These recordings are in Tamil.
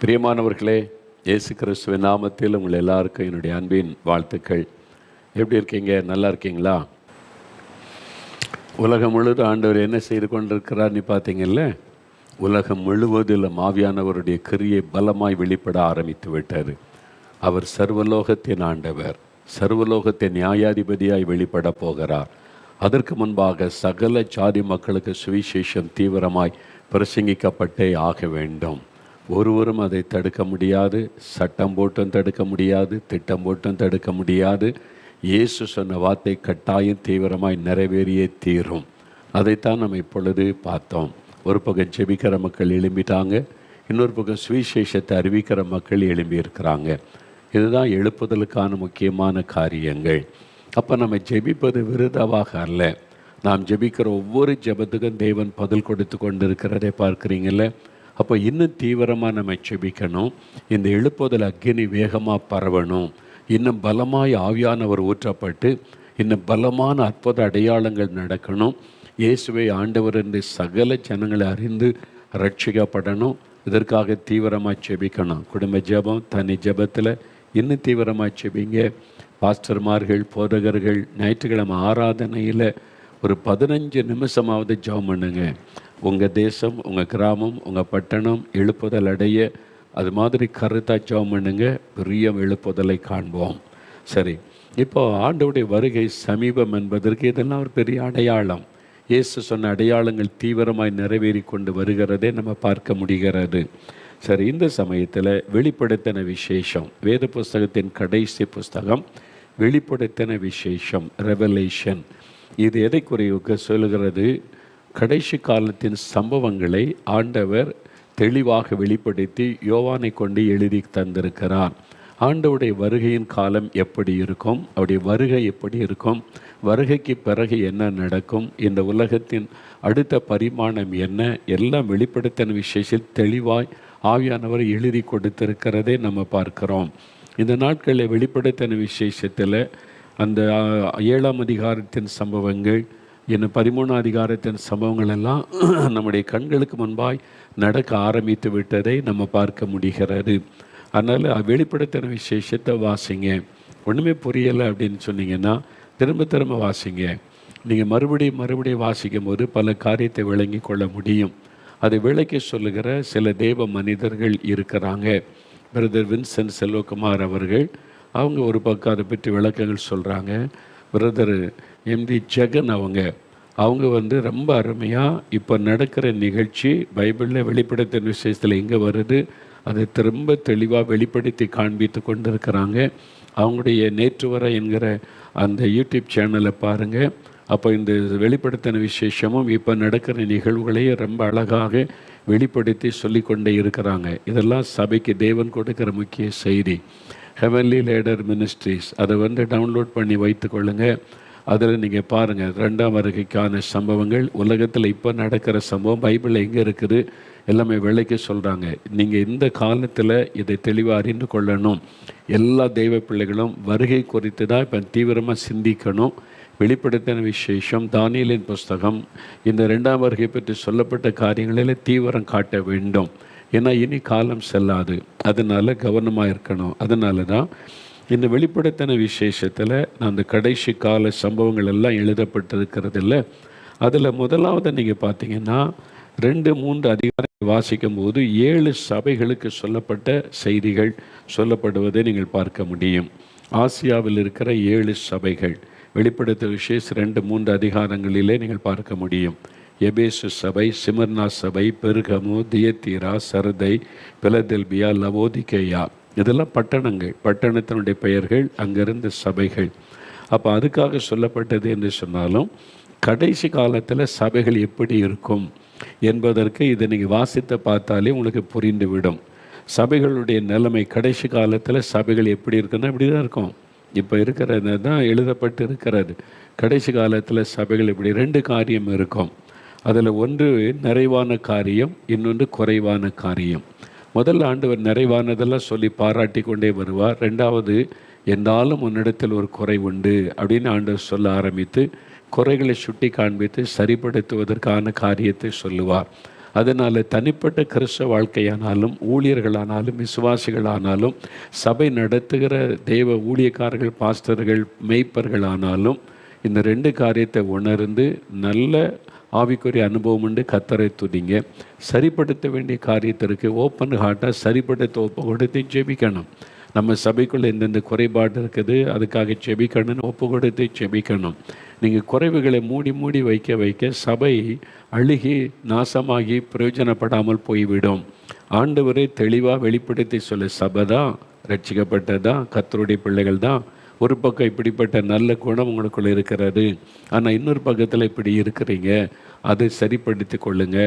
பிரியமானவர்களே, இயேசு கிறிஸ்துவின் நாமத்தில் உங்கள் எல்லாருக்கும் என்னுடைய அன்பின் வாழ்த்துக்கள். எப்படி இருக்கீங்க? நல்லா இருக்கீங்களா? உலகம் முழுவதும் ஆண்டவர் என்ன செய்து கொண்டிருக்கிறார்னு பார்த்தீங்கல்ல. உலகம் முழுவதிலும் ஆவியானவருடைய கிரியை பலமாய் வெளிப்பட ஆரம்பித்து விட்டார். அவர் சர்வலோகத்தின் ஆண்டவர், சர்வலோகத்தின் நியாயாதிபதியாய் வெளிப்பட போகிறார். அதற்கு முன்பாக சகல ஜாதி மக்களுக்கு சுவிசேஷம் தீவிரமாய் பிரசங்கிக்கப்பட்டே ஆக வேண்டும். ஒருவரும் அதை தடுக்க முடியாது. சட்டம் போட்டும் தடுக்க முடியாது, திட்டம் போட்டும் தடுக்க முடியாது. இயேசு சொன்ன வார்த்தை கட்டாயம் தீவிரமாய் நிறைவேறியே தீரும். அதைத்தான் நம்ம இப்பொழுது பார்த்தோம். ஒரு பக்கம் ஜெபிக்கிற மக்கள் எழும்பிட்டாங்க, இன்னொரு பக்கம் சுவிசேஷத்தை அறிவிக்கிற மக்கள் எழும்பியிருக்கிறாங்க. இதுதான் எழுப்புதலுக்கான முக்கியமான காரியங்கள். அப்போ நம்ம ஜெபிப்பது விருதாவாக அல்ல. நாம் ஜெபிக்கிற ஒவ்வொரு ஜெபத்துக்கும் தேவன் பதில் கொடுத்து கொண்டு இருக்கிறதை பார்க்குறீங்கள. அப்போ இன்னும் தீவிரமாக நம்ம ஜெபிக்கணும். இந்த எழுப்புதல் அக்கினி வேகமாக பரவணும். இன்னும் பலமாய் ஆவியானவர் ஊற்றப்பட்டு இன்னும் பலமான அற்புத அடையாளங்கள் நடக்கணும். இயேசுவை ஆண்டவர் என்று சகல ஜனங்களை அறிந்து ரட்சிக்கப்படணும். இதற்காக தீவிரமாக ஜெபிக்கணும். குடும்ப ஜெபம், தனி ஜெபத்தில் இன்னும் தீவிரமாக ஜெபிங்க. பாஸ்டர்மார்கள், போதகர்கள் ஞாயிற்றுக்கிழமை ஆராதனையில் ஒரு 15 நிமிஷமாவது ஜெபம் பண்ணுங்க. உங்கள் தேசம், உங்கள் கிராமம், உங்கள் பட்டணம் எழுப்புதல் அடைய அது மாதிரி கருத்தாக ஜெபம் பண்ணுங்க. பெரிய எழுப்புதலை காண்போம். சரி, இப்போ ஆண்டவருடைய வருகை சமீபம் என்பதற்கு இதெல்லாம் ஒரு பெரிய அடையாளம். இயேசு சொன்ன அடையாளங்கள் தீவிரமாய் நிறைவேறி கொண்டு வருகிறதே நம்ம பார்க்க முடிகிறது. சரி, இந்த சமயத்தில் வெளிப்படுத்தின விசேஷம், வேத புஸ்தகத்தின் கடைசி புஸ்தகம் வெளிப்படுத்தின விசேஷம், ரெவலேஷன். இது எதை குறிக்க சொல்லுகிறது? கடைசி காலத்தின் சம்பவங்களை ஆண்டவர் தெளிவாக வெளிப்படுத்தி யோவானை கொண்டு எழுதி தந்திருக்கிறார். ஆண்டவருடைய வருகையின் காலம் எப்படி இருக்கும், அவருடைய வருகை எப்படி இருக்கும், வருகைக்கு பிறகு என்ன நடக்கும், இந்த உலகத்தின் அடுத்த பரிமாணம் என்ன, எல்லாம் வெளிப்படுத்தின விசேஷத்தில் தெளிவாய் ஆவியானவர் எழுதி கொடுத்திருக்கிறதே நம்ம பார்க்கிறோம். இந்த நாட்களில் வெளிப்படுத்தின விசேஷத்தில் அந்த 7ஆம் அதிகாரத்தின் சம்பவங்கள், இன்னும் 13ஆம் அதிகாரத்தின் சம்பவங்கள் எல்லாம் நம்முடைய கண்களுக்கு முன்பாய் நடக்க ஆரம்பித்து விட்டதை நம்ம பார்க்க முடிகிறது. அதனால் வெளிப்படுத்தின விசேஷத்தை வாசிங்க. ஒன்றுமே புரியலை அப்படின்னு சொன்னீங்கன்னா திரும்ப திரும்ப வாசிங்க. நீங்கள் மறுபடியும் வாசிக்கும் போது பல காரியத்தை விளங்கி கொள்ள முடியும். அதை விளக்கி சொல்லுகிற சில தேவ மனிதர்கள் இருக்கிறாங்க. பிரதர் வின்சென்ட் செல்வகுமார் அவர்கள், அவங்க ஒரு பக்கம் அதை பற்றி விளக்கங்கள் சொல்கிறாங்க. பிரதர் எம்டி ஜெகன் அவங்க ரொம்ப அருமையாக இப்போ நடக்கிற நிகழ்ச்சி பைபிளில் வெளிப்படுத்தின விஷயத்தில் எங்கே வருது அதை திரும்ப தெளிவாக வெளிப்படுத்தி காண்பித்து கொண்டு இருக்கிறாங்க. அவங்களுடைய நேற்று வர என்கிற அந்த யூடியூப் சேனலை பாருங்கள். அப்போ இந்த வெளிப்படுத்தின விசேஷமும் இப்போ நடக்கிற நிகழ்வுகளையும் ரொம்ப அழகாக வெளிப்படுத்தி சொல்லி கொண்டே இருக்கிறாங்க. இதெல்லாம் சபைக்கு தேவன் கொடுக்கிற முக்கிய செய்தி. ஹெவன்லி லேடர் மினிஸ்ட்ரிஸ் அதை டவுன்லோட் பண்ணி வைத்து கொள்ளுங்கள். அதில் நீங்கள் பாருங்கள், 2ஆம் வருகைக்கான சம்பவங்கள், உலகத்தில் இப்போ நடக்கிற சம்பவம் பைபிளில் எங்கே இருக்குது எல்லாமே விலைக்கு சொல்கிறாங்க. நீங்கள் இந்த காலத்தில் இதை தெளிவாக அறிந்து கொள்ளணும். எல்லா தெய்வ பிள்ளைகளும் வருகை குறித்து தான் இப்போ தீவிரமாக சிந்திக்கணும். வெளிப்படுத்தின விசேஷம், தானியேலின் புஸ்தகம், இந்த 2ஆம் வருகை பற்றி சொல்லப்பட்ட காரியங்களில் தீவிரம் காட்ட வேண்டும். ஏன்னா இனி காலம் செல்லாது, அதனால் கவனமாக இருக்கணும். அதனால தான் இந்த வெளிப்படுத்தின விசேஷத்தில் அந்த கடைசி கால சம்பவங்கள் எல்லாம் எழுதப்பட்டிருக்கிறது இல்லை. அதில் முதலாவது நீங்கள் பார்த்தீங்கன்னா 2-3 அதிகாரம் வாசிக்கும் போது 7 சபைகளுக்கு சொல்லப்பட்ட செய்திகள் சொல்லப்படுவதை நீங்கள் பார்க்க முடியும். ஆசியாவில் இருக்கிற 7 சபைகள் வெளிப்படுத்தின விசேஷம் 2-3 அதிகாரங்களிலே நீங்கள் பார்க்க முடியும். எபேசு சபை, சிமர்னா சபை, பெருகமு, தியத்தீரா, சரதை, பிலதெல்பியா, லவோதிகேயா, இதெல்லாம் பட்டணங்கள், பட்டணத்தினுடைய பெயர்கள், அங்கிருந்த சபைகள். அப்போ அதுக்காக சொல்லப்பட்டது என்று சொன்னாலும் கடைசி காலத்தில் சபைகள் எப்படி இருக்கும் என்பதற்கு இதை நீங்கள் வாசித்து பார்த்தாலே உங்களுக்கு புரிந்துவிடும். சபைகளுடைய நிலைமை கடைசி காலத்தில் சபைகள் எப்படி இருக்குன்னா இப்படி தான் இருக்கும். இப்போ இருக்கிறது தான் எழுதப்பட்டு இருக்கிறது. கடைசி காலத்தில் சபைகள் இப்படி 2 காரியம் இருக்கும். அதில் ஒன்று நிறைவான காரியம், இன்னொன்று குறைவான காரியம். முதல்ல ஆண்டவர் நிறைவானதெல்லாம் சொல்லி பாராட்டி கொண்டே வருவார். 2வது என்னாலும் உன்னிடத்தில் ஒரு குறை உண்டு அப்படின்னு ஆண்டவர் சொல்ல ஆரம்பித்து குறைகளை சுட்டி காண்பித்து சரிப்படுத்துவதற்கான காரியத்தை சொல்லுவார். அதனால் தனிப்பட்ட கிறிஸ்தவ வாழ்க்கையானாலும், ஊழியர்களானாலும், விசுவாசிகளானாலும், சபை நடத்துகிற தேவ ஊழியக்காரர்கள், பாஸ்டர்கள், மேய்ப்பர்களானாலும் இந்த 2 காரியத்தை உணர்ந்து நல்ல ஆவிக்குரிய அனுபவம் உண்டு கர்த்தரை துதிங்க. சரிப்படுத்த வேண்டிய காரியத்திற்கு ஓப்பன் ஹார்ட்டாக சரிப்படுத்த ஒப்பு கொடுத்து ஜெபிக்கணும். நம்ம சபைக்குள்ளே எந்தெந்த குறைபாடு இருக்குது அதுக்காக ஜெபிக்கணும்னு ஒப்பு கொடுத்து ஜெபிக்கணும். நீங்கள் குறைவுகளை மூடி மூடி வைக்க வைக்க சபை அழுகி நாசமாகி பிரயோஜனப்படாமல் போய்விடும். ஆண்டவரை தெளிவாக வெளிப்படுத்தி சொல்ல, சபை தான் ரட்சிக்கப்பட்டதான், கர்த்தருடைய பிள்ளைகள் தான். ஒரு பக்கம் இப்படிப்பட்ட நல்ல குணம் உங்களுக்குள்ள இருக்கிறது, ஆனால் இன்னொரு பக்கத்தில் இப்படி இருக்கிறீங்க, அதை சரிப்படுத்தி கொள்ளுங்க.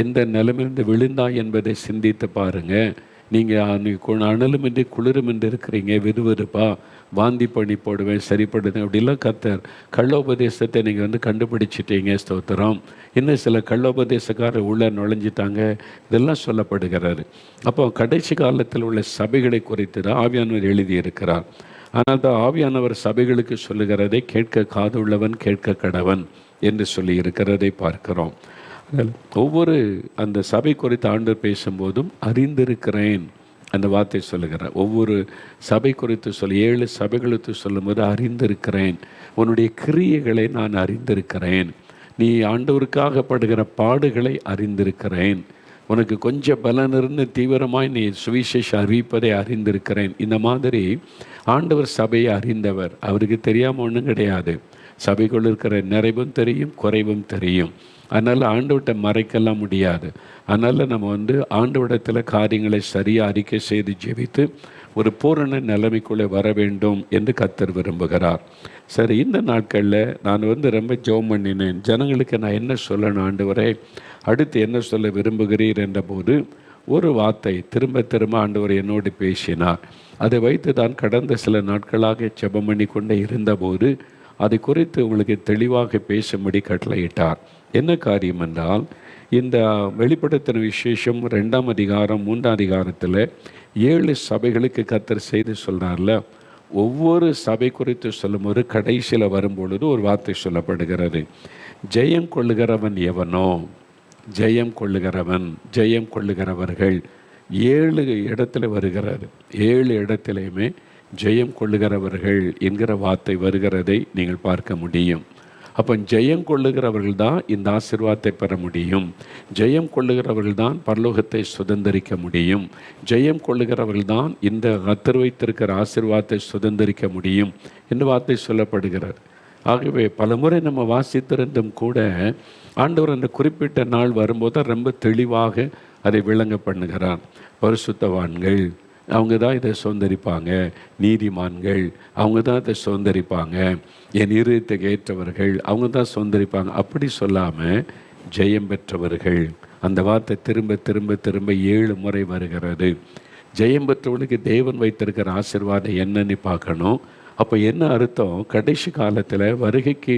எந்த நிலைமையிலிருந்து விழுந்தா என்பதை சிந்தித்து பாருங்கள். நீங்கள் அனலுமின்றி குளிருமின்றி இருக்கிறீங்க, விறுவிறுப்பா வாந்தி பண்ணி போடுவேன், சரிப்படுது அப்படிலாம் கர்த்தர் கள்ளோபதேசத்தை நீங்கள் கண்டுபிடிச்சிட்டீங்க, ஸ்தோத்திரம். இன்னும் சில கள்ளோபதேசக்காரர் உள்ளே நுழைஞ்சிட்டாங்க, இதெல்லாம் சொல்லப்படுகிறாரு. அப்போ கடைசி காலத்தில் உள்ள சபைகளை குறித்து தான் ஆவியானவர் எழுதியிருக்கிறார். ஆனால் தான் ஆவியானவர் சபைகளுக்கு சொல்லுகிறதை கேட்க காது உள்ளவன் கேட்க கடவன் என்று சொல்லி இருக்கிறதை பார்க்கிறோம். ஒவ்வொரு அந்த சபை குறித்து ஆண்டவர் பேசும்போதும் அறிந்திருக்கிறேன் அந்த வார்த்தை சொல்லுகிறார். ஒவ்வொரு சபை குறித்து 7 சபைகளுக்கு சொல்லும்போது அறிந்திருக்கிறேன், உன்னுடைய கிரியைகளை நான் அறிந்திருக்கிறேன், நீ ஆண்டவருக்காக படுகிற பாடுகளை அறிந்திருக்கிறேன், உனக்கு கொஞ்சம் பலன் இருந்து தீவிரமாய் நீ சுவிசேஷம் அறிவிப்பதை அறிந்திருக்கிறேன். இந்த மாதிரி ஆண்டவர் சபையை அறிந்தவர். அவருக்கு தெரியாமல் ஒன்றும் கிடையாது. சபைக்குள் இருக்கிற நிறைவும் தெரியும், குறைவும் தெரியும். அதனால் ஆண்டவர்கிட்ட மறைக்கலாம் முடியாது. அதனால் நம்ம ஆண்டவரிடத்தில் காரியங்களை சரியாக அறிக்கை செய்து ஜெபித்து ஒரு பூரண நிலைமைக்குள்ளே வர வேண்டும் என்று கர்த்தர் விரும்புகிறார். சரி, இந்த நாட்களில் நான் ரொம்ப ஜெபம் பண்ணினேன். ஜனங்களுக்கு நான் என்ன சொல்லணும் ஆண்டவரே, அடுத்து என்ன சொல்ல விரும்புகிறீர் என்ற போது ஒரு வார்த்தை திரும்ப திரும்ப ஆண்டவர் என்னோடு பேசினார். அதை வைத்து தான் கடந்த சில நாட்களாக ஜெபம் பண்ணி கொண்டே இருந்தபோது அதை குறித்து உங்களுக்கு தெளிவாக பேசும்படி கட்டளையிட்டார். என்ன காரியம் என்றால், இந்த வெளிப்படுத்தின விசேஷம் 2ஆம் அதிகாரம் 3ஆம் அதிகாரத்தில் 7 சபைகளுக்கு கர்த்தர் செய்து சொல்கிறார்ல, ஒவ்வொரு சபை குறித்து சொல்லும்போது கடைசியில் வரும்பொழுது ஒரு வார்த்தை சொல்லப்படுகிறது. ஜெயம் கொள்ளுகிறவன் எவனோ, ஜெயம் கொள்ளுகிறவன், ஜெயம் கொள்ளுகிறவர்கள் 7 இடத்துல வருகிறது. 7 இடத்துலையுமே ஜெயம் கொள்ளுகிறவர்கள் என்கிற வார்த்தை வருகிறதை நீங்கள் பார்க்க முடியும். அப்போ ஜெயம் கொள்ளுகிறவர்கள் தான் இந்த ஆசீர்வாதத்தை பெற முடியும், ஜெயம் கொள்ளுகிறவர்கள் தான் பரலோகத்தை சுதந்திரிக்க முடியும், ஜெயம் கொள்ளுகிறவர்கள் தான் இந்த கர்த்தர் வைத்திருக்கிற ஆசீர்வாதத்தை சுதந்திரிக்க முடியும் என்று வார்த்தை சொல்லப்படுகிறார். ஆகவே பல முறை நம்ம வாசித்திருந்தும் கூட ஆண்டவர் அந்த குறிப்பிட்ட நாள் வரும்போது ரொம்ப தெளிவாக அதை விளங்க பண்ணுகிறார். பரிசுத்தவான்கள் அவங்க தான் இதை சுதந்திரிப்பாங்க, நீதிமான்கள் அவங்க தான் இதை சுதந்திரிப்பாங்க, என் இருதயத்துக்கு ஏற்றவர்கள் அவங்க தான் சுதந்திரிப்பாங்க அப்படி சொல்லாமல் ஜெயம் பெற்றவர்கள் அந்த வார்த்தை திரும்ப திரும்ப திரும்ப 7 முறை வருகிறது. ஜெயம் பெற்றவர்களுக்கு தேவன் வைத்திருக்கிற ஆசீர்வாதம் என்னன்னு பார்க்கணும். அப்போ என்ன அர்த்தம், கடைசி காலத்தில் வருகைக்கு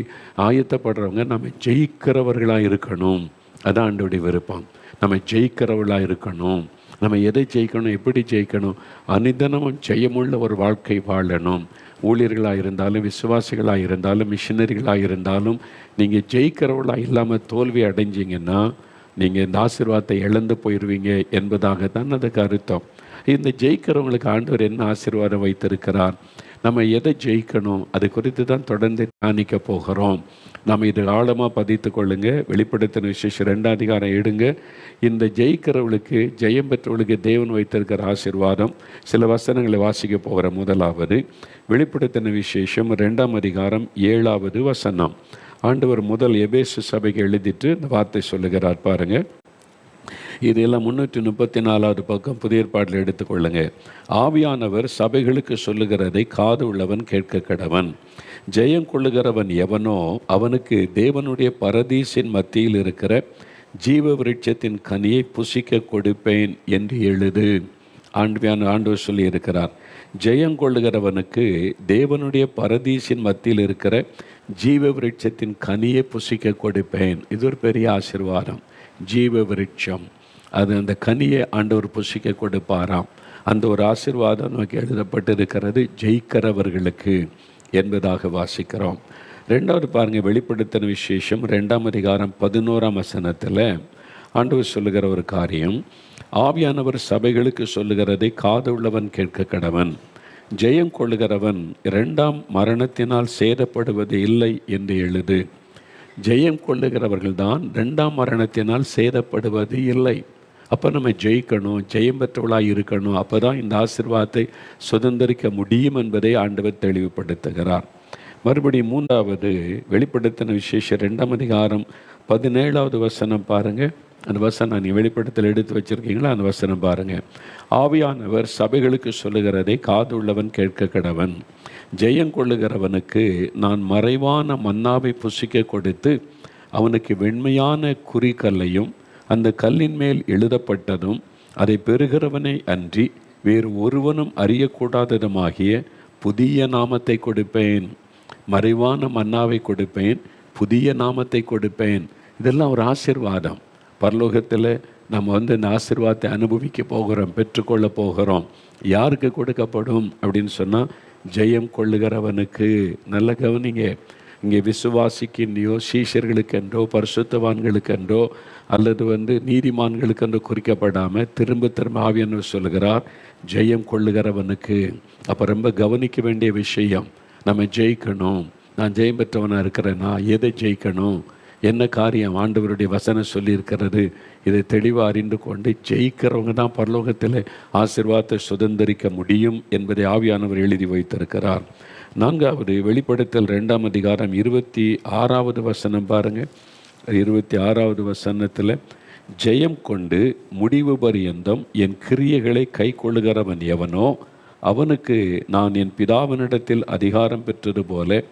ஆயத்தப்படுறவங்க நம்ம ஜெயிக்கிறவர்களாக இருக்கணும். அதான் ஆண்டவருடைய விருப்பம். நம்ம ஜெயிக்கிறவர்களாக இருக்கணும். நம்ம எதை ஜெயிக்கணும், எப்படி ஜெயிக்கணும், அனிதனமும் ஜெயமுள்ள ஒரு வாழ்க்கை வாழணும். ஊழியர்களாக இருந்தாலும், விசுவாசிகளாக இருந்தாலும், மிஷினரிகளாக இருந்தாலும் நீங்கள் ஜெயிக்கிறவர்களாக இல்லாமல் தோல்வி அடைஞ்சிங்கன்னா நீங்கள் இந்த ஆசீர்வாதத்தை இழந்து போயிடுவீங்க என்பதாக தான் அதுக்கு அர்த்தம். இந்த ஜெயிக்கிறவங்களுக்கு ஆண்டவர் என்ன ஆசீர்வாதம் வைத்திருக்கிறார், நம்ம எதை ஜெயிக்கணும், அது குறித்து தான் தொடர்ந்து தியானிக்க போகிறோம். நம்ம இது ஆழமாக பதித்து கொள்ளுங்க. வெளிப்படுத்தின விசேஷம் 2ஆம் அதிகாரம் எடுங்க. இந்த ஜெயிக்கிறவளுக்கு, ஜெயம் பெற்றவளுக்கு தேவன் வைத்திருக்கிற ஆசீர்வாதம் சில வசனங்களை வாசிக்க போகிற. முதலாவது வெளிப்படுத்தின விசேஷம் 2ஆம் அதிகாரம் 7வது வசனம். ஆண்டவர் முதல் எபேசு சபைக்கு எழுதிட்டு இந்த வார்த்தை சொல்லுகிறார் பாருங்க. இதெல்லாம் 334வது பக்கம் புதிய ஏற்பாட்டில் எடுத்துக்கொள்ளுங்க. ஆவியானவர் சபைகளுக்கு சொல்லுகிறதை காது உள்ளவன் கேட்க கடவன். ஜெயம் கொள்ளுகிறவன் எவனோ அவனுக்கு தேவனுடைய பரதீசின் மத்தியில் இருக்கிற ஜீவ விருட்சத்தின் கனியை புசிக்க கொடுப்பேன் என்று எழுது. ஆண்டவர் சொல்லி இருக்கிறார். ஜெயம் கொள்ளுகிறவனுக்கு தேவனுடைய பரதீசின் மத்தியில் இருக்கிற ஜீவ விருட்சத்தின் கனியை புசிக்க கொடுப்பேன். இது ஒரு பெரிய ஆசீர்வாதம். ஜீவ விருட்சம், அது அந்த கனியை ஆண்டவர் புசிக்க கொடுப்பாராம். அந்த ஒரு ஆசீர்வாதம் நமக்கு எழுதப்பட்டிருக்கிறது ஜெயிக்கிறவர்களுக்கு என்பதாக வாசிக்கிறோம். 2வது பாருங்கள், வெளிப்படுத்தின விசேஷம் 2ஆம் அதிகாரம் 11ஆம் வசனத்தில் ஆண்டவர் சொல்லுகிற ஒரு காரியம், ஆவியானவர் சபைகளுக்கு சொல்லுகிறதை காதுள்ளவன் கேட்க கடவன். ஜெயம் கொள்ளுகிறவன் இரண்டாம் மரணத்தினால் சேதப்படுவது இல்லை என்று எழுது. ஜெயம் கொள்ளுகிறவர்கள் தான் இரண்டாம் மரணத்தினால் சேதப்படுவது இல்லை. அப்போ நம்ம ஜெயிக்கணும், ஜெயம் பெற்றவளாக இருக்கணும். அப்போ தான் இந்த ஆசீர்வாதத்தை சுதந்திரிக்க முடியும் என்பதை ஆண்டவர் தெளிவுபடுத்துகிறார். மறுபடியும் 3வது வெளிப்படுத்தின விசேஷம் 2ஆம் அதிகாரம் 17வது வசனம் பாருங்கள். அந்த வசனம் நீ வெளிப்படுத்தல் எடுத்து வச்சுருக்கீங்களா? அந்த வசனம் பாருங்கள். ஆவியானவர் சபைகளுக்கு சொல்லுகிறதை காது உள்ளவன் கேட்க கடவன். ஜெயம் கொள்ளுகிறவனுக்கு நான் மறைவான மன்னாவை புசிக்க கொடுத்து அவனுக்கு வெண்மையான குறிக்கல்லையும் அந்த கல்லின் மேல் எழுதப்பட்டதும் அதை பெறுகிறவனை அன்றி வேறு ஒருவனும் அறியக்கூடாததுமாகிய புதிய நாமத்தை கொடுப்பேன். மறைவான மன்னாவை கொடுப்பேன், புதிய நாமத்தை கொடுப்பேன். இதெல்லாம் ஒரு ஆசீர்வாதம். பரலோகத்தில் நம்ம இந்த ஆசீர்வாதத்தை அனுபவிக்க போகிறோம், பெற்றுக்கொள்ள போகிறோம். யாருக்கு கொடுக்கப்படும் அப்படின்னு சொன்னால், ஜெயம் கொள்ளுகிறவனுக்கு. நல்ல கவனிங்க. இங்கே விசுவாசிக்கின்றோ, சீஷர்களுக்கென்றோ, பரிசுத்தவான்களுக்கென்றோ அல்லது நீதிமான்களுக்கென்றோ குறிக்கப்படாமல் திரும்ப ஆவியானவர் சொல்லுகிறார், ஜெயம் கொள்ளுகிறவனுக்கு. அப்போ ரொம்ப கவனிக்க வேண்டிய விஷயம், நம்ம ஜெயிக்கணும். நான் ஜெயம் பெற்றவனாக இருக்கிறேன்னா எதை ஜெயிக்கணும், என்ன காரியம் ஆண்டவருடைய வசனம் சொல்லியிருக்கிறது, இதை தெளிவாக அறிந்து கொண்டு ஜெயிக்கிறவங்க தான் பரலோகத்தில் ஆசீர்வாதத்தை சுதந்திரிக்க முடியும் என்பதை ஆவியானவர் எழுதி வைத்திருக்கிறார். 4வது வெளிப்படுத்தல் 2ஆம் அதிகாரம் 26வது வசனம் பாருங்கள். 26வது வசனத்தில், ஜெயம் கொண்டு முடிவு பரியந்தம் என் கிரியைகளை கை கொள்ளுகிறவன் எவனோ அவனுக்கு நான் என் பிதாவினிடத்தில் அதிகாரம் பெற்றது போல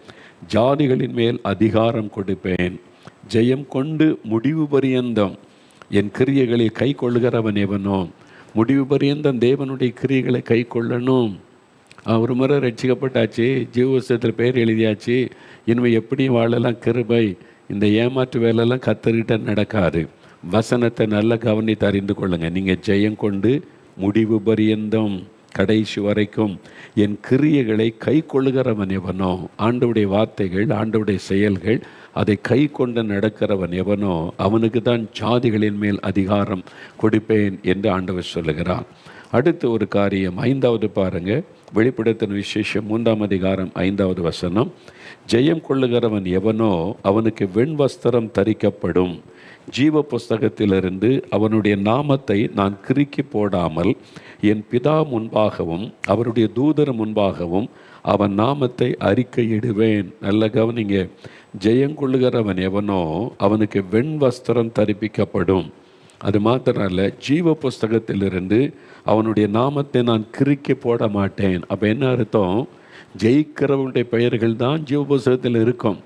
ஜாதிகளின் மேல் அதிகாரம் கொடுப்பேன். ஜெயம் கொண்டு முடிவு பரியந்தம் என் கிரியைகளை கை கொள்ளுகிறவன் எவனோ, முடிவு பரியந்தம் தேவனுடைய கிரியைகளை கை கொள்ளணும். ஒரு முறை ரட்சிக்கப்பட்டாச்சு, ஜீவபுஸ்தகத்தில் பெயர் எழுதியாச்சு, இனிமேல் எப்படியும் வாழலாம் கிருபை. இந்த ஏமாற்று வேலையெல்லாம் கத்தர்கிட்ட நடக்காது. வசனத்தை நல்லா கவனித்து அறிந்து கொள்ளுங்க. நீங்கள் ஜெயம் கொண்டு முடிவு பரியந்தம் கடைசி வரைக்கும் என் கிரியைகளை கை கொள்ளுகிறவன் எவனோ, ஆண்டவுடைய வார்த்தைகள், ஆண்டவுடைய செயல்கள், அதை கை கொண்டு நடக்கிறவன் எவனோ அவனுக்கு தான் ஜாதிகளின் மேல் அதிகாரம் கொடுப்பேன் என்று ஆண்டவர் சொல்லுகிறார். அடுத்து ஒரு காரியம் 5வது பாருங்கள். வெளிப்படுத்தின விசேஷம் 3ஆம் அதிகாரம் 5வது வசனம், ஜெயம் கொள்ளுகிறவன் எவனோ அவனுக்கு வெண் வஸ்திரம் தரிக்கப்படும். ஜீவ புஸ்தகத்திலிருந்து அவனுடைய நாமத்தை நான் கிறுக்கி போடாமல் என் பிதா முன்பாகவும் அவருடைய தூதர் முன்பாகவும் அவன் நாமத்தை அறிக்கையிடுவேன். நல்ல கவனிங்க. ஜெயங்கொள்ளுகிறவன் எவனோ அவனுக்கு வெண் வஸ்திரம் தரிப்பிக்கப்படும். அது மாத்திரம் அல்ல, ஜீவ புஸ்தகத்திலிருந்து அவனுடைய நாமத்தை நான் கிறுக்கி போட மாட்டேன். அப்போ என்ன அர்த்தம்? ஜெயிக்கிறவனுடைய பெயர்கள் தான் ஜீவ புஸ்தகத்தில் இருக்கும்.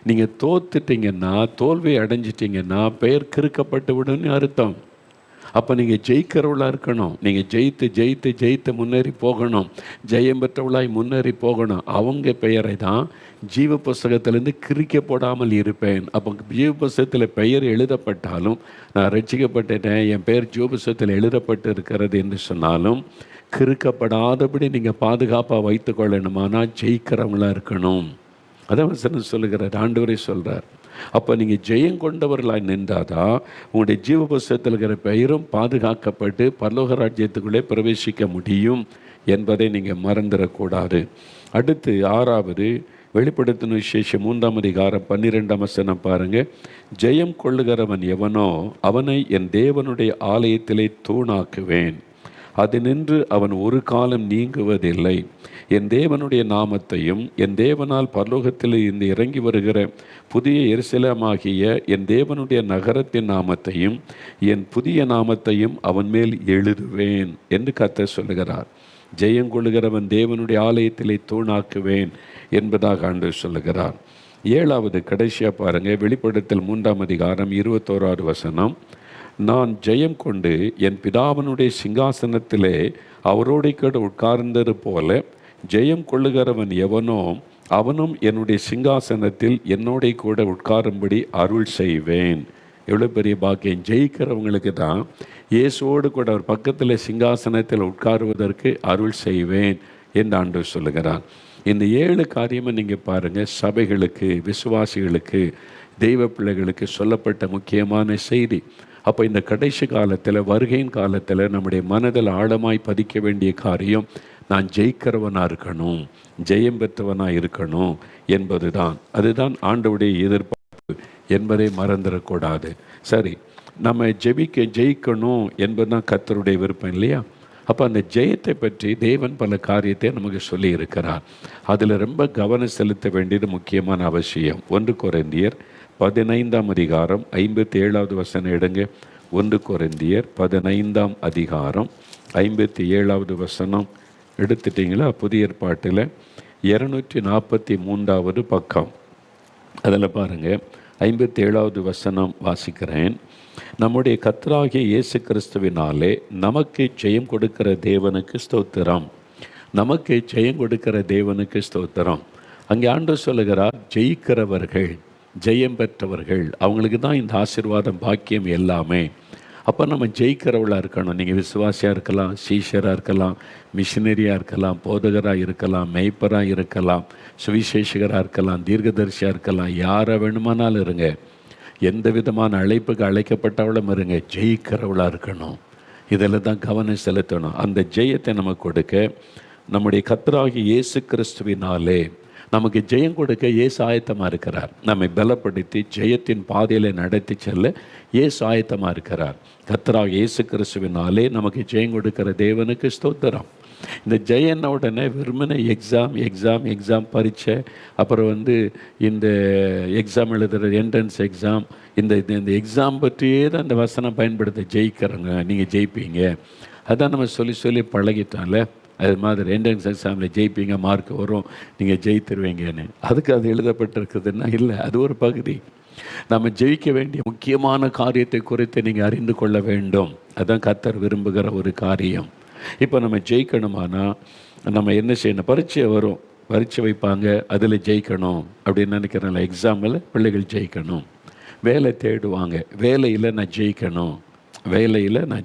நீங்கள் தோத்துட்டீங்கன்னா, தோல்வி அடைஞ்சிட்டிங்கன்னா பெயர் கிறுக்கப்பட்டு விடுன்னு அர்த்தம். அப்போ நீங்கள் ஜெயிக்கிறவளாக இருக்கணும். நீங்கள் ஜெயித்து முன்னேறி போகணும். ஜெயம் பெற்றவளாய் முன்னேறி போகணும். அவங்க பெயரை தான் ஜீவ புஸ்தகத்திலேருந்து கிறுக்க போடாமல் இருப்பேன். அப்போ ஜீவ புஸ்தகத்தில் பெயர் எழுதப்பட்டாலும், நான் ரட்சிக்கப்பட்டுட்டேன், என் பெயர் ஜீவ புஸ்தகத்தில் எழுதப்பட்டு இருக்கிறது என்று சொன்னாலும் கிறுக்கப்படாதபடி நீங்கள் பாதுகாப்பாக வைத்து கொள்ளணுமானால் ஜெயிக்கிறவங்களாக இருக்கணும். அதான் வசனம் சொல்லுகிறார், ஆண்டவரே சொல்கிறார். அப்போ நீங்கள் ஜெயம் கொண்டவர்களாக நின்றாதான் உங்களுடைய ஜீவ புஸ்தகத்தில் இருக்கிற பெயரும் பாதுகாக்கப்பட்டு பரலோக ராஜ்யத்துக்குள்ளே பிரவேசிக்க முடியும் என்பதை நீங்கள் மறந்துடக்கூடாது. அடுத்து 6வது வெளிப்படுத்தின விசேஷம் 3ஆம் அதிகாரம் 12ஆம் வசனம் பாருங்கள். ஜெயம் கொள்ளுகிறவன் எவனோ அவனை என் தேவனுடைய ஆலயத்திலே தூணாக்குவேன். அது நின்று அவன் ஒரு காலம் நீங்குவதில்லை. என் தேவனுடைய நாமத்தையும் என் தேவனால் பரலோகத்தில் இருந்து இறங்கி வருகிற புதிய எருசலேமாகிய என் தேவனுடைய நகரத்தின் நாமத்தையும் என் புதிய நாமத்தையும் அவன் மேல் எழுதுவேன் என்று கர்த்தர் சொல்லுகிறார். ஜெயங்கொள்ளுகிறவன் தேவனுடைய ஆலயத்திலே தூணாக்குவேன் என்பதாக ஆண்டவர் சொல்லுகிறார். 7வது கடைசியாக பாருங்கள். வெளிப்படுத்தல் 3ஆம் அதிகாரம் 21வது வசனம், நான் ஜெயம் கொண்டு என் பிதாவினுடைய சிங்காசனத்திலே அவரோடு கூட உட்கார்ந்தது போல ஜெயம் கொள்ளுகிறவன் எவனோ அவனும் என்னுடைய சிங்காசனத்தில் என்னோட கூட உட்காரும்படி அருள் செய்வேன். எவ்வளோ பெரிய பாக்கியம்! ஜெயிக்கிறவங்களுக்கு தான் இயேசுவோடு கூட அவர் பக்கத்தில் சிங்காசனத்தில் உட்காருவதற்கு அருள் செய்வேன் என்று ஆண்டவர் சொல்லுகிறார். இந்த 7 காரியமாக நீங்கள் பாருங்கள். சபைகளுக்கு, விசுவாசிகளுக்கு, தெய்வ பிள்ளைகளுக்கு சொல்லப்பட்ட முக்கியமான செய்தி. அப்போ இந்த கடைசி காலத்தில், வருகையின் காலத்தில் நம்முடைய மனதில் ஆழமாய் பதிக்க வேண்டிய காரியம், நான் ஜெயிக்கிறவனாக இருக்கணும், ஜெயம் பெற்றவனாக இருக்கணும் என்பது தான். அதுதான் ஆண்டவருடைய எதிர்பார்ப்பு என்பதை மறந்துடக்கூடாது. சரி, நம்ம ஜெயிக்கணும் என்பது தான் கர்த்தருடைய விருப்பம் இல்லையா? அப்போ அந்த ஜெயத்தை பற்றி தேவன் பல காரியத்தை நமக்கு சொல்லி இருக்கிறார். அதில் ரொம்ப கவனம் செலுத்த வேண்டியது முக்கியமான அவசியம். 1 கொரிந்தியர் 15ஆம் அதிகாரம் 57வது வசனம் எடுங்க. 1 கொரிந்தியர் 15ஆம் அதிகாரம் 57வது வசனம் எடுத்துட்டிங்களா? புதிய ஏற்பாட்டில் 243வது பக்கம். அதில் பாருங்கள், 57வது வசனம் வாசிக்கிறேன். நம்முடைய கர்த்தராகிய இயேசு கிறிஸ்துவினாலே நமக்கு ஜெயம் கொடுக்கிற தேவனுக்கு ஸ்தோத்திரம். நமக்கு ஜெயம் கொடுக்கிற தேவனுக்கு ஸ்தோத்திரம். அங்கே ஆண்டவர் சொல்லுகிறார், ஜெயிக்கிறவர்கள், ஜெயம் பெற்றவர்கள், அவங்களுக்கு தான் இந்த ஆசீர்வாதம், பாக்கியம் எல்லாமே. அப்போ நம்ம ஜெயிக்கிறவளாக இருக்கணும். நீங்கள் விசுவாசியாக இருக்கலாம், சீஷராக இருக்கலாம், மிஷினரியாக இருக்கலாம், போதகராக இருக்கலாம், மெய்ப்பராக இருக்கலாம், சுவிசேஷகராக இருக்கலாம், தீர்க்கதரிசியாக இருக்கலாம், யாரை வேணுமானாலும் இருங்க. எந்த விதமான அழைப்புக்கு அழைக்கப்பட்டவளும் இருங்க, ஜெயிக்கிறவளாக இருக்கணும். இதில் தான் கவனம் செலுத்தணும். அந்த ஜெயத்தை நமக்கு கொடுக்க நம்முடைய கர்த்தராகிய இயேசு கிறிஸ்துவினாலே நமக்கு ஜெயம் கொடுக்க இயேசு ஆயத்தமாக இருக்கிறார். நம்மை பலப்படுத்தி ஜெயத்தின் பாதையில் நடத்தி செல்ல இயேசு ஆயத்தமாக இருக்கிறார். கர்த்தராகிய இயேசு கிறிஸ்துவினாலே நமக்கு ஜெயம் கொடுக்கிற தேவனுக்கு ஸ்தோத்திரம். இந்த ஜெயன உடனே வெறுமனே எக்ஸாம் பரீட்சை, அப்புறம் இந்த எக்ஸாம் எழுதுகிற என்ட்ரன்ஸ் எக்ஸாம், இந்த எக்ஸாம் பற்றியே தான் இந்த வசனம் பயன்படுத்த. ஜெயிக்கிறவங்க நீங்கள் ஜெயிப்பீங்க, அதான் நம்ம சொல்லி பழகிட்டோம்ல. அது மாதிரி என்ட்ரன்ஸ் எக்ஸாமில் ஜெயிப்பீங்க, மார்க் வரும், நீங்கள் ஜெயித்துருவீங்கன்னு. அதுக்கு அது எழுதப்பட்டிருக்குதுன்னா இல்லை, அது ஒரு பகுதி. நம்ம ஜெயிக்க வேண்டிய முக்கியமான காரியத்தை குறித்து நீங்கள் அறிந்து கொள்ள வேண்டும். அதுதான் கர்த்தர் விரும்புகிற ஒரு காரியம். இப்போ நம்ம ஜெயிக்கணுமானா நம்ம என்ன செய்யணும்? பரீட்சை வரும், பரீட்சை வைப்பாங்க, அதில் ஜெயிக்கணும் அப்படின்னு நினைக்கிறேன்ல. எக்ஸாமில் பிள்ளைகள் ஜெயிக்கணும். வேலை தேடுவாங்க, வேலையில் நான்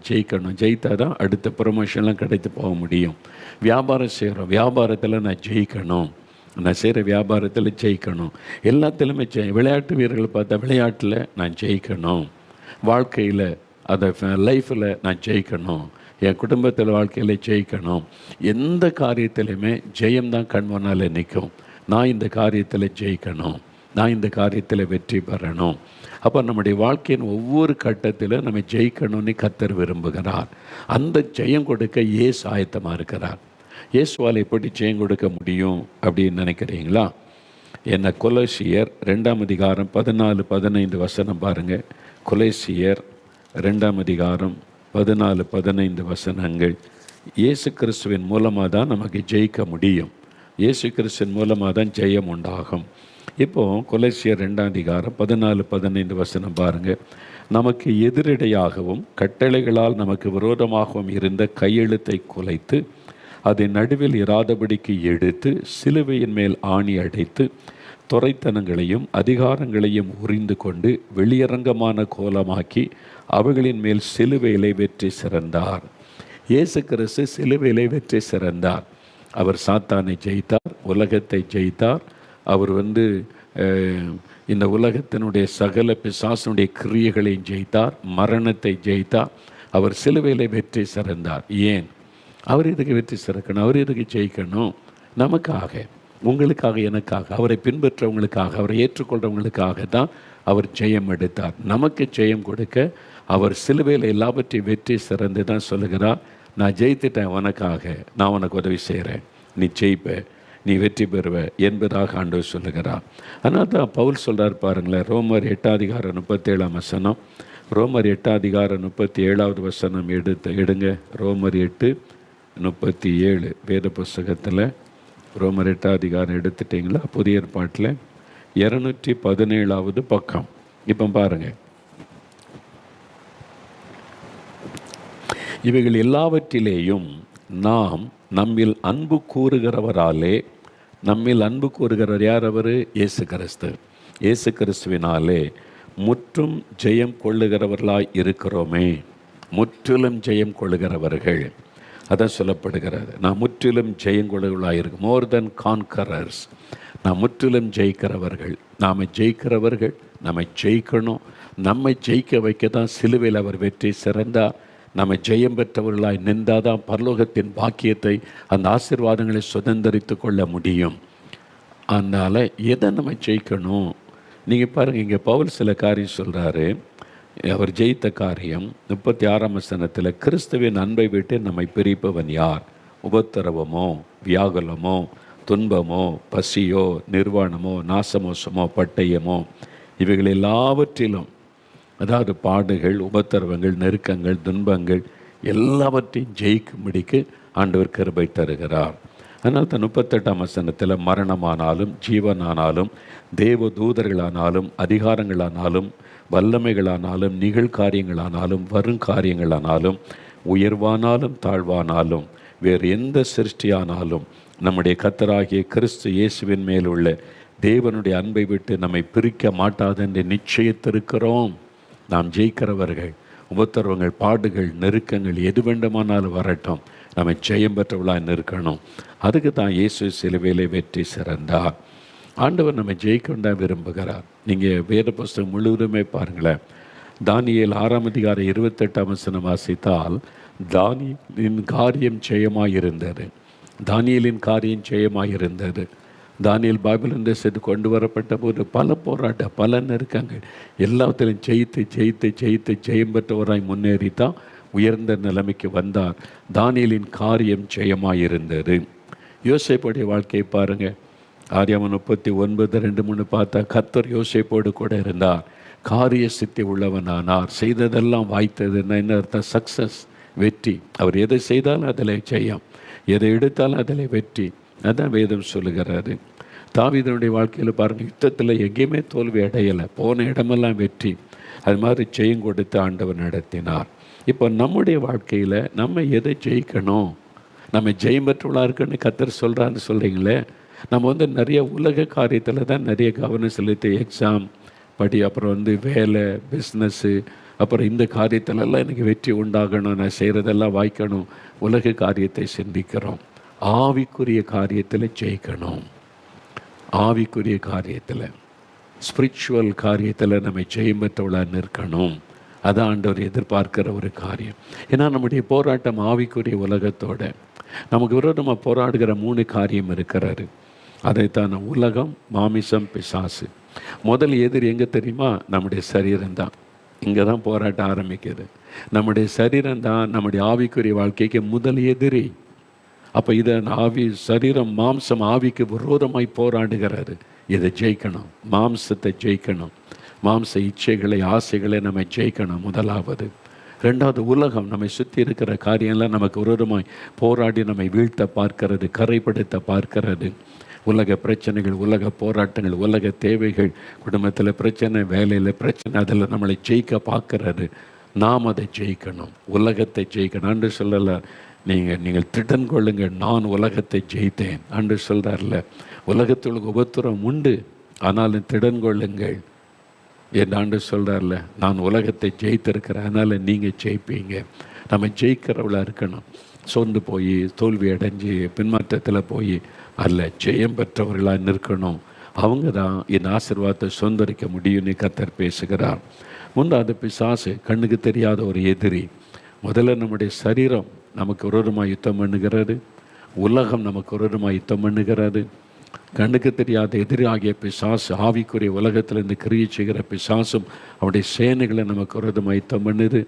ஜெயிக்கணும், ஜெயித்தா தான் அடுத்த ப்ரொமோஷன்லாம் கிடைத்து போக முடியும். வியாபாரம் செய்கிறோம், வியாபாரத்தில் நான் ஜெயிக்கணும், நான் செய்கிற வியாபாரத்தில் ஜெயிக்கணும். எல்லாத்திலுமே விளையாட்டு வீரர்கள் பார்த்தா விளையாட்டில் நான் ஜெயிக்கணும், வாழ்க்கையில் அதை லைஃப்பில் நான் ஜெயிக்கணும், என் குடும்பத்தில் வாழ்க்கையில் ஜெயிக்கணும். எந்த காரியத்திலையுமே ஜெயம்தான் கண் முன்னால் நிற்கும். நான் இந்த காரியத்தில் ஜெயிக்கணும், நான் இந்த காரியத்தில் வெற்றி பெறணும். அப்போ நம்முடைய வாழ்க்கையின் ஒவ்வொரு கட்டத்திலும் நம்ம ஜெயிக்கணும்னு கர்த்தர் விரும்புகிறார். அந்த ஜெயம் கொடுக்க இயேசு ஆயத்தமாக இருக்கிறார். இயேசுவால் எப்படி ஜெயம் கொடுக்க முடியும் அப்படின்னு நினைக்கிறீங்களா? என்ன கொலோசியர் 2ஆம் அதிகாரம் 14-15 வசனம் பாருங்கள். கொலோசியர் 2ஆம் அதிகாரம் 14-15 வசனங்கள். இயேசு கிறிஸ்துவின் மூலமாக தான் நமக்கு ஜெயிக்க முடியும். இயேசு கிறிஸ்துவின் மூலமாக தான் ஜெயம் உண்டாகும். இப்போது கொலோசியர் 2ஆம் அதிகாரம் 14-15 வசனம் பாருங்கள். நமக்கு எதிரடையாகவும் கட்டளைகளால் நமக்கு விரோதமாகவும் இருந்த கையெழுத்தை குலைத்து அதை நடுவில் இராதபடிக்கு எடுத்து சிலுவையின் மேல் ஆணி அடைத்து துரைத்தனங்களையும் அதிகாரங்களையும் உரிந்து கொண்டு வெளியரங்கமான கோலமாக்கி அவைகளின் மேல் சிலுவையிலே வெற்றி சிறந்தார். இயேசு கிறிஸ்து சிலுவையிலே வெற்றி சிறந்தார். அவர் சாத்தானை ஜெயித்தார், உலகத்தை ஜெயித்தார். அவர் இந்த உலகத்தினுடைய சகல பிசாசனுடைய கிரியைகளையும் ஜெயித்தார், மரணத்தை ஜெயித்தார். அவர் சிலுவையிலே வெற்றி சிறந்தார். ஏன் அவர் இதுக்கு வெற்றி சிறக்கணும்? அவர் இதுக்கு ஜெயிக்கணும்? நமக்காக, உங்களுக்காக, எனக்காக, அவரை பின்பற்றவங்களுக்காக, அவரை ஏற்றுக்கொள்கிறவங்களுக்காக தான் அவர் ஜெயம் எடுத்தார். நமக்கு ஜெயம் கொடுக்க அவர் சிலுவையில் எல்லாவற்றையும் வெற்றி சிறந்து தான் சொல்லுகிறார், நான் ஜெயித்துட்டேன், உனக்காக நான் உனக்கு உதவி செய்கிறேன், நீ ஜெயிப்ப, நீ வெற்றி பெறுவ என்பதாக ஆண்டவர் சொல்லுகிறார். அதனால் தான் பவுல் சொல்கிறார் பாருங்களேன், ரோமர் 8ஆம் அதிகாரம் 37ஆம் வசனம். ரோமர் 8ஆம் அதிகாரம் 37வது வசனம் எடுங்க. ரோமர் 8:37 வேத புஸ்தகத்தில் ரோமர் 8ஆம் அதிகாரம் எடுத்துட்டிங்களா? புதிய ஏற்பாட்டில் 217வது பக்கம். இப்போ பாருங்கள், இவைகள் எல்லாவற்றிலேயும் நாம் நம்மில் அன்பு கூறுகிறவராலே, நம்மில் அன்பு கூறுகிறவர் யார்? அவர் இயேசு கிறிஸ்து. இயேசு கிறிஸ்துவினாலே முற்றும் ஜெயம் கொள்ளுகிறவர்களாய் இருக்கிறோமே. முற்றிலும் ஜெயம் கொள்ளுகிறவர்கள், அதான் சொல்லப்படுகிறது. நான் முற்றிலும் ஜெயங்கொள்ளுகளாக இருக்கும், மோர் தென் கான்கரர்ஸ். நாம் முற்றிலும் ஜெயிக்கிறவர்கள். நாம் ஜெயிக்கிறவர்கள், நம்ம ஜெயிக்கணும். நம்மை ஜெயிக்க வைக்க தான் சிலுவையில் அவர் வெற்றி சிறந்தார். நம்ம ஜெயம் பெற்றவர்களாய் நின்றாதான் பரலோகத்தின் பாக்கியத்தை, அந்த ஆசீர்வாதங்களை சுதந்திரித்து கொள்ள முடியும். அதனால் எதை நம்ம ஜெயிக்கணும்? நீங்கள் பாருங்கள், இங்கே பவுல் சில காரியம் சொல்கிறாரு. அவர் ஜெயித்த காரியம் 36ஆம் வசனத்தில், கிறிஸ்துவின் அன்பை விட்டு நம்மை பிரிப்பவன் யார்? உபத்திரவமோ, வியாகுலமோ, துன்பமோ, பசியோ, நிர்வாணமோ, நாசமோசமோ, பட்டயமோ, இவைகள் எல்லாவற்றிலும், அதாவது பாடுகள், உபத்திரவங்கள், நெருக்கங்கள், துன்பங்கள் எல்லாவற்றையும் ஜெயிக்கும்படிக்கு ஆண்டவர் கிருபை தருகிறார். அதனால் தான் 38ஆம் வசனத்தில், மரணமானாலும் ஜீவனானாலும் தேவ தூதர்களானாலும் அதிகாரங்களானாலும் வல்லமைகளானாலும் நிகழ்காரியங்களானாலும் வருங்காரியங்களானாலும் உயர்வானாலும் தாழ்வானாலும் வேறு எந்த சிருஷ்டியானாலும் நம்முடைய கர்த்தராகிய கிறிஸ்து இயேசுவின் மேல் உள்ள தேவனுடைய அன்பை விட்டு நம்மை பிரிக்க மாட்டாதென்று நிச்சயித்திருக்கிறோம். நாம் ஜெயிக்கிறவர்கள். உபத்திரவங்கள், பாடுகள், நெருக்கங்கள் எது வேண்டுமானாலும் வரட்டும், நம்ம ஜெயம் பெற்றவளாக இருக்கணும். அதுக்கு தான் இயேசு சிலுவையிலே வெற்றி சிறந்தார். ஆண்டவர் நம்ம ஜெயிக்கொண்டா விரும்புகிறார். நீங்கள் வேத புஸ்தகம் முழுவதுமே பாருங்களேன். தானியேல் 6ஆம் அதிகாரம் 28ஆம் வசனம் வாசித்தால், தானியேலின் காரியம் ஜெயமாயிருந்தது. தானியேலின் காரியம் ஜெயமாயிருந்தது. தானியேல் பாபிலோன் தேசத்துக்கு கொண்டு வரப்பட்ட போது பல போராட்டம், பல நெருக்கங்கள் எல்லாத்திலும் ஜெயித்து ஜெயித்து ஜெயித்து ஜெயம் பெற்றவராய் முன்னேறித்தான் உயர்ந்த நிலைமைக்கு வந்தார். தானியேலின் காரியம் ஜெயமாயிருந்தது. யோசேப்புடைய வாழ்க்கையை பாருங்கள். ஆதியாகமம் 39:2-3 பார்த்தா, கர்த்தர் யோசேப்போடு கூட இருந்தார், காரிய சித்தி உள்ளவனானார், செய்ததெல்லாம் வாய்த்ததுன்னா என்ன அர்த்தம்? சக்ஸஸ், வெற்றி. அவர் எதை செய்தாலும் அதில் ஜெயம், எதை எடுத்தாலும் அதில் வெற்றி. அதான் வேதம் சொல்லுகிறாரு. தாவீதுடைய வாழ்க்கையில் பாருங்கள், யுத்தத்தில் எங்கேயுமே தோல்வி அடையலை, போன இடமெல்லாம் வெற்றி. அது மாதிரி ஜெயம் கொடுத்து ஆண்டவர் நடத்தினார். இப்போ நம்முடைய வாழ்க்கையில் நம்ம எதை ஜெயிக்கணும்? நம்ம ஜெயம் பெற்றவளாக இருக்குன்னு கர்த்தர் சொல்கிறான்னு சொல்கிறீங்களே. நம்ம நிறைய உலக காரியத்தில் தான் நிறைய கவனம் செலுத்தி, எக்ஸாம் படி, அப்புறம் வேலை, பிஸ்னஸ்ஸு, அப்புறம் இந்த காரியத்திலெல்லாம் எனக்கு வெற்றி உண்டாகணும், நான் செய்கிறதெல்லாம் வாய்க்கணும், உலக காரியத்தை சிந்திக்கிறோம். ஆவிக்குரிய காரியத்தில் ஜெயிக்கணும். ஆவிக்குரிய காரியத்தில், ஸ்பிரிச்சுவல் காரியத்தில் நம்ம ஜெயம் பெற்றவளாக நிற்கணும். அதான் ஆண்டவர் எதிர்பார்க்கிற ஒரு காரியம். ஏன்னா நம்முடைய போராட்டம் ஆவிக்குரிய உலகத்தோட. நமக்கு விரோதமாக போராடுகிற 3 காரியம் இருக்கிறாரு. அதைத்தான் உலகம், மாமிசம், பிசாசு. முதல் எதிரி எங்கே தெரியுமா? நம்முடைய சரீரம்தான். இங்கே தான் போராட்டம் ஆரம்பிக்குது. நம்முடைய சரீரம்தான் நம்முடைய ஆவிக்குரிய வாழ்க்கைக்கு முதல் எதிரி. அப்போ இதை சரீரம், மாம்சம் ஆவிக்கு விரோதமாய் போராடுகிறாரு. இதை ஜெயிக்கணும், மாம்சத்தை ஜெயிக்கணும், மாம்ச இச்சைகளை, ஆசைகளை நம்ம ஜெயிக்கணும் முதலாவது. ரெண்டாவது, உலகம், நம்மை சுற்றி இருக்கிற காரியம்லாம் நமக்கு விரோதமாய் போராடி நம்மை வீழ்த்த பார்க்கிறது, கரைப்படுத்த பார்க்கிறது. உலக பிரச்சனைகள், உலக போராட்டங்கள், உலக தேவைகள், குடும்பத்தில் பிரச்சனை, வேலையில் பிரச்சனை, அதில் நம்மளை ஜெயிக்க பார்க்கறது. நாம் அதை ஜெயிக்கணும், உலகத்தை ஜெயிக்கணும். அன்று சொல்லலை, நீங்கள் திடன் கொள்ளுங்கள், நான் உலகத்தை ஜெயித்தேன் அன்று சொல்கிறார்ல. உலகத்தில் உபத்திரம் உண்டு, ஆனாலும் திடன் கொள்ளுங்கள் என் ஆண்டு சொல்கிறார்ல. நான் உலகத்தை ஜெயித்திருக்கிறேன், அதனால் நீங்கள் ஜெயிப்பீங்க. நம்ம ஜெயிக்கிறவளாக இருக்கணும். சோர்ந்து போய், தோல்வி அடைஞ்சி, பின்மாற்றத்தில் போய் அல்ல, ஜெயம் பெற்றவர்களாக நிற்கணும். அவங்க தான் இந்த ஆசீர்வாதத்தை சுதந்திரிக்க முடியும்னு கர்த்தர் பேசுகிறார். முன்னாவது பிசாசு, கண்ணுக்கு தெரியாத ஒரு எதிரி. முதல்ல நம்முடைய சரீரம் நமக்கு விரோதமாக யுத்தம் பண்ணுகிறது, உலகம் நமக்கு விரோதமாக யுத்தம் பண்ணுகிறது. கண்ணுக்கு தெரியாத எதிரி ஆகிய பிசாசு, ஆவிக்குரிய உலகத்திலிருந்து கிரியை செய்கிற பிசாசும் அவனுடைய சேனைகளை நமக்கு விரோதமாக யுத்தம் பண்ணுது.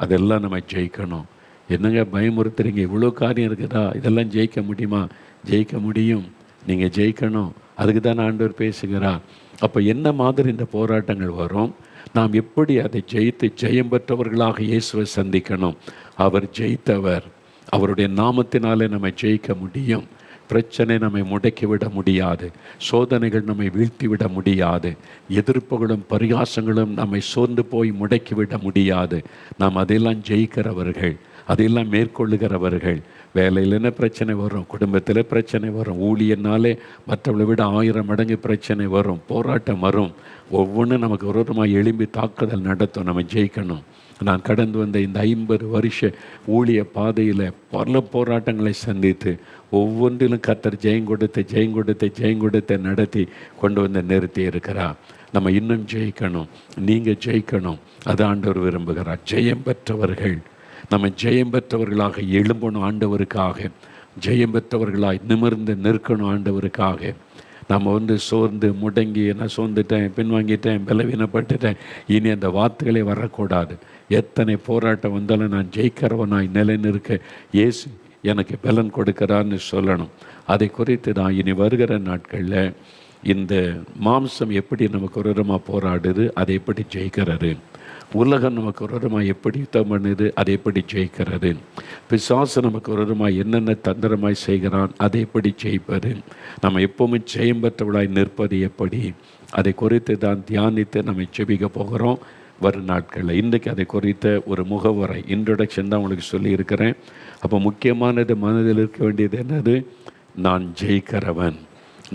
அதெல்லாம் நம்ம ஜெயிக்கணும். என்னங்க பயமுறுத்துறீங்க? இவ்வளோ காரியம் இருக்குதா, இதெல்லாம் ஜெயிக்க முடியுமா? ஜெயிக்க முடியும், நீங்கள் ஜெயிக்கணும். அதுக்கு தான் ஆண்டவர் பேசுகிறார். அப்போ என்ன மாதிரி இந்த போராட்டங்கள் வரும், நாம் எப்படி அதை ஜெயித்து ஜெயம் பெற்றவர்களாக இயேசுவை சந்திக்கணும். அவர் ஜெயித்தவர், அவருடைய நாமத்தினாலே நம்ம ஜெயிக்க முடியும். பிரச்சனை நம்மை முடக்கிவிட முடியாது, சோதனைகள் நம்மை வீழ்த்திவிட முடியாது, எதிர்ப்புகளும் பரிகாசங்களும் நம்மை சோர்ந்து போய் முடக்கிவிட முடியாது. நாம் அதையெல்லாம் ஜெயிக்கிறவர்கள், அதையெல்லாம் மேற்கொள்ளுகிறவர்கள். வேலையில் என்ன பிரச்சனை வரும், குடும்பத்தில் பிரச்சனை வரும், ஊழியனாலே மற்றவளை விட 1000 மடங்கு பிரச்சனை வரும், போராட்டம் வரும். ஒவ்வொன்றும் நமக்கு விரோதமாக எழும்பி தாக்குதல் நடத்தும். நம்ம ஜெயிக்கணும். நான் கடந்து வந்த இந்த 50 வருஷ ஊழிய பாதையில் பல போராட்டங்களை சந்தித்து ஒவ்வொன்றிலும் கர்த்தர் ஜெயம் கொடுத்து நடத்தி கொண்டு வந்து நிறுத்தி இருக்கிறார். நம்ம இன்னும் ஜெயிக்கணும், நீங்கள் ஜெயிக்கணும். அது ஆண்டவர் விரும்புகிறார். ஜெயம் பெற்றவர்கள், நம்ம ஜெயம் பெற்றவர்களாக எழும்பணும் ஆண்டவருக்காக, ஜெயம் பெற்றவர்களாய் நிமிர்ந்து நிற்கணும் ஆண்டவருக்காக. நம்ம சோர்ந்து முடங்கி, நான் சோர்ந்துட்டேன், பின்வாங்கிட்டேன், பலவீனப்பட்டுட்டேன், இனி அந்த வார்த்தைகளே வரக்கூடாது. எத்தனை போராட்டம் வந்தாலும் நான் ஜெயிக்கிறவனாய் நிலை நிற்க இயேசு எனக்கு பலன் கொடுக்கிறான்னு சொல்லணும். அதை குறித்து தான் இனி வருகிற நாட்களில் இந்த மாம்சம் எப்படி நமக்கு விரோதமாக போராடுது, அதை எப்படி ஜெயிக்கிறது, உலகம் நமக்கு விரோதமாக எப்படி யுத்தம் பண்ணுது, அதை எப்படி ஜெயிக்கிறது, பிசாசு நமக்கு விரோதமாக என்னென்ன தந்திரமாய் செய்கிறான், அதை எப்படி ஜெயிப்பது, நம்ம எப்போவுமே ஜெயம் பெற்றவளாய் நிற்பது எப்படி, அதை குறித்து தான் தியானித்து நம்ம ஜெபிக்க போகிறோம் வரும் நாட்களில். இன்றைக்கு அதை குறித்த ஒரு முகவரை இன்ட்ரொடக்ஷன் தான் உங்களுக்கு சொல்லியிருக்கிறேன். அப்போ முக்கியமானது மனதில் இருக்க வேண்டியது என்னது? நான் ஜெயிக்கிறவன்,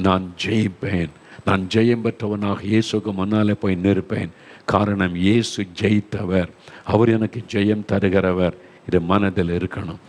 நான் ஜெயிப்பேன், நான் ஜெயம் பெற்றவனாக இயேசுக்கு முன்னாலே போய் நிற்பேன். காரணம், இயேசு ஜெயித்தவர், அவர் எனக்கு ஜெயம் தருகிறவர். இது மனதில் இருக்கணும்.